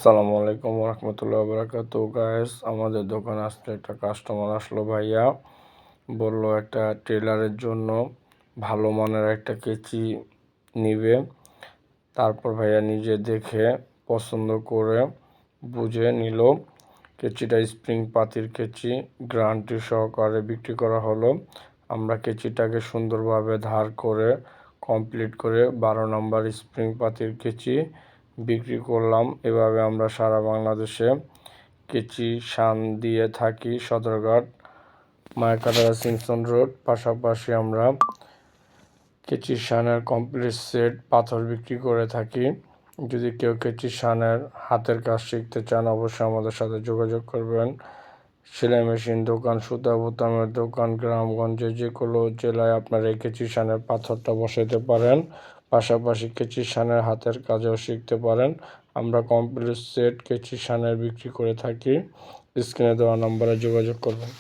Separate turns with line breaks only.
আসসালামু আলাইকুম রহমতুল্লাহ বারাকাতু গাইস। আমাদের দোকানে আজকে একটা কাস্টমার আসলো, ভাইয়া বলল একটা টেলারের জন্য ভালো মানের একটা কেচি নিবে। তারপর ভাইয়া নিজে দেখে পছন্দ করে বুঝে নিল। কেচিটা স্প্রিং পাতির কেচি, গ্যারান্টি সহকারে বিক্রি করা হলো। আমরা কেচিটাকে সুন্দরভাবে ধার করে কমপ্লিট করে 12 নম্বর স্প্রিং পাতির কেচি বিক্রি করলাম। এভাবে আমরা সারা বাংলাদেশে কেচি শান দিয়ে থাকি। Sadarghat, Mayakata, Simpson Road. পাশাপাশি আমরা কেচি শানের কমপ্লিট সেট পাথর বিক্রি করে থাকি। যদি কেউ কেচি শানের হাতের কাজ শিখতে চান অবশ্যই আমাদের সাথে যোগাযোগ করবেন। সেলাই মেশিন দোকান, সুতা বোতামের দোকান, গ্রামগঞ্জে যে কোনো জেলায় আপনারা এই কেচি শানের পাথরটা বসাইতে পারেন। পাশাপাশি কেচি শানের হাতের কাজও শিখতে পারেন। আমরা কমপ্লিট সেট কেচি শানের বিক্রি করে থাকি। স্ক্রিনে দেওয়া নম্বরে যোগাযোগ করবেন।